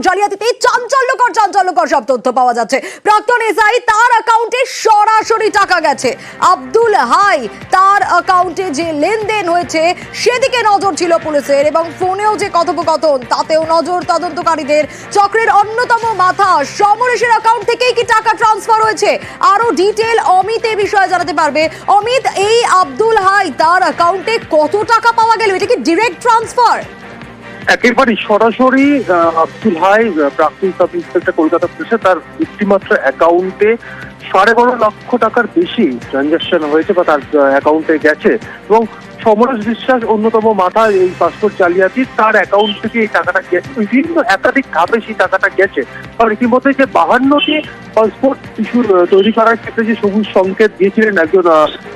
জালিয়াতিতে চাঞ্চল্যকর সব তথ্য পাওয়া যাচ্ছে। প্রাক্তন এসআই তার অ্যাকাউন্টে সরাসরি টাকা গেছে। আব্দুল হাই তার অ্যাকাউন্টে যে লেনদেন হয়েছে সেদিকে নজর ছিল পুলিশের, এবং ফোনেও যে কথোপকথন তাতেও নজর তদন্তকারীদের। চক্রের অন্যতম মাথা সমরেশের অ্যাকাউন্ট থেকেই কি টাকা ট্রান্সফার হয়েছে? আরো ডিটেল অমিত এই বিষয়ে জানাতে পারবে। অমিত, এই আব্দুল হাই তার অ্যাকাউন্টে কত টাকা পাওয়া গেল? এটা কি ডিরেক্ট ট্রান্সফার? একেবারে সরাসরি আব্দুল হাই প্রাক্তন সাব ইন্সপেক্টর কলকাতা পুলিশে তার একটিমাত্র অ্যাকাউন্টে 12.5 লক্ষ টাকার বেশি ট্রানজাকশন হয়েছে বা তার অ্যাকাউন্টে গেছে। এবং সমরেশ বিশ্বাস অন্যতম মাথা এই পাসপোর্ট জালিয়াতি, তার অ্যাকাউন্ট থেকে এই টাকাটা গেছে। বিভিন্ন একাধিক ধাপে সেই টাকাটা গেছে। কারণ ইতিমধ্যে যে 52টি পাসপোর্ট ইস্যু তৈরি করার ক্ষেত্রে যে সবুজ সংকেত দিয়েছিলেন একজন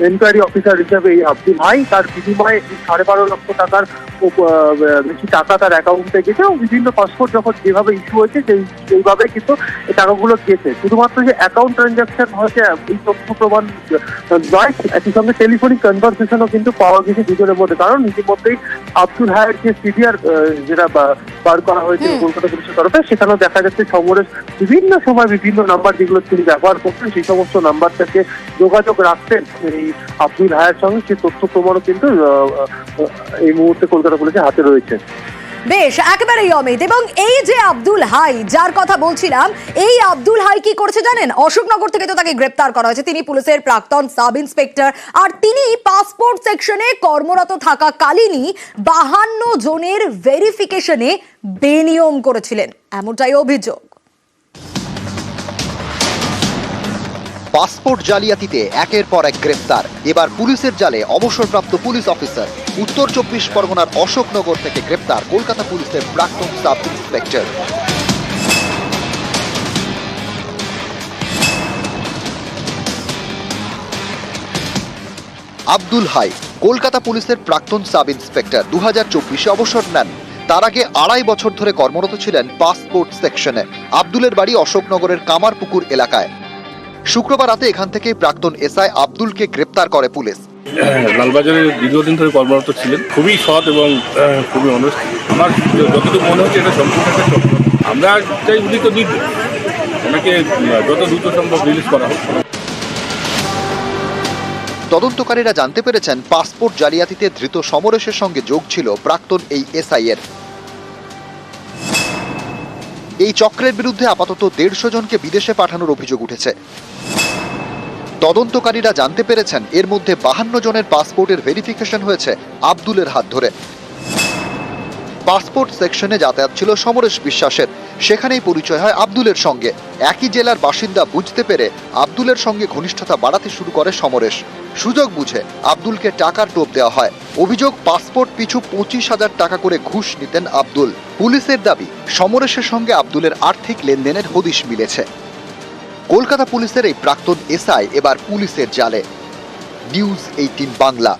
এনকোয়ারি অফিসার হিসেবে এই আব্দুল হাই, তার বিনিময়ে 12.5 লক্ষ টাকার বেশি টাকা তার অ্যাকাউন্টে গেছে। এবং বিভিন্ন পাসপোর্ট যখন যেভাবে ইস্যু হয়েছে সেইভাবে কিন্তু এই টাকাগুলো গেছে। শুধুমাত্র যে অ্যাকাউন্ট ট্রানজাকশন হয়েছে এই তথ্য প্রমাণ নয়, একই সঙ্গে টেলিফোনিক কনভারসেশনও কিন্তু পাওয়া গেছে দুজনের মধ্যে। কারণ ইতিমধ্যেই আব্দুল হাইয়ের যে সিডিআর যেটা বার করা হয়েছে কলকাতা পুলিশের তরফে, সেখানেও দেখা যাচ্ছে সমরেশ বিভিন্ন সময় বিভিন্ন নাম্বার যেগুলো তিনি ব্যবহার করতেন সেই সমস্ত নাম্বার থেকে যোগাযোগ রাখতেন এই আব্দুল হাইয়ের সঙ্গে। সেই তথ্য প্রমাণও কিন্তু এই মুহূর্তে কলকাতা পুলিশের হাতে রয়েছে। বেশ, একেবারেই অমিত। এবং এই যে আব্দুল হাই যার কথা বলছিলাম, এই আব্দুল হাই কি করেছে জানেন? অশোকনগর থেকে তো তাকে গ্রেপ্তার করা হয়েছে। তিনি পুলিশের প্রাক্তন সাব ইন্সপেক্টর, আর তিনি পাসপোর্ট সেকশনে কর্মরত থাকাকালীনই 52 জনের ভেরিফিকেশনে বেনিয়ম করেছিলেন, এমনটাই অভিযোগ। পাসপোর্ট জালিয়াতিতে একের পর এক গ্রেফতার। এবার পুলিশের জালে অবসরপ্রাপ্ত পুলিশ অফিসার। উত্তর 24 পরগনার অশোকনগর থেকে গ্রেফতার কলকাতা পুলিশের প্রাক্তন সাব ইন্সপেক্টর। আব্দুল হাই কলকাতা পুলিশের প্রাক্তন সাব ইন্সপেক্টর, 2024-এ অবসর নেন। তার আগে 2.5 বছর ধরে কর্মরত ছিলেন পাসপোর্ট সেকশনে। আব্দুলের বাড়ি অশোকনগরের কামারপুকুর এলাকায়। শুক্রবার রাতে এখান থেকে প্রাক্তন এসআই আব্দুলকে গ্রেপ্তার করে পুলিশ। লালবাজারে দীর্ঘদিন ধরে কর্মরত ছিলেন, খুবই সৎ এবং খুবই অনেস্ট। আমার যতটুকু মনে হচ্ছে এটা সম্পূর্ণ একটা চক্র। আমরা চাই উনি তো নির্দোষ, ওনাকে যত দ্রুত সম্ভব রিলিজ করা হোক। তদন্তকারীরা জানতে পেরেছেন পাসপোর্ট জালিয়াতিতে ধৃত সমরেশের সঙ্গে যোগ ছিল প্রাক্তন এই এসআই এর। এই চক্রের বিরুদ্ধে আপাতত 150 জনকে বিদেশে পাঠানোর অভিযোগ উঠেছে। তদন্তকারীরা জানতে পেরেছেন এর মধ্যে 52 জনের পাসপোর্টের ভেরিফিকেশন হয়েছে আব্দুলের হাত ধরে। পাসপোর্ট সেকশনে যাতায়াত ছিল সমরেশ বিশ্বাসের, সেখানেই পরিচয় হয় আব্দুলের সঙ্গে। একই জেলার বাসিন্দা বুঝতে পেরে আব্দুলের সঙ্গে ঘনিষ্ঠতা বাড়াতে শুরু করে সমরেশ। সুযোগ বুঝে আব্দুলকে টাকার টোপ দেওয়া হয়। অভিযোগ, পাসপোর্ট পিছু 25,000 টাকা করে ঘুষ নিতেন আব্দুল। পুলিশের দাবি, সমরেশের সঙ্গে আব্দুলের আর্থিক লেনদেনের হদিশ মিলেছে। কলকাতা পুলিশের এই প্রাক্তন এসআই এবার পুলিশের জালে। নিউজ 18 বাংলা।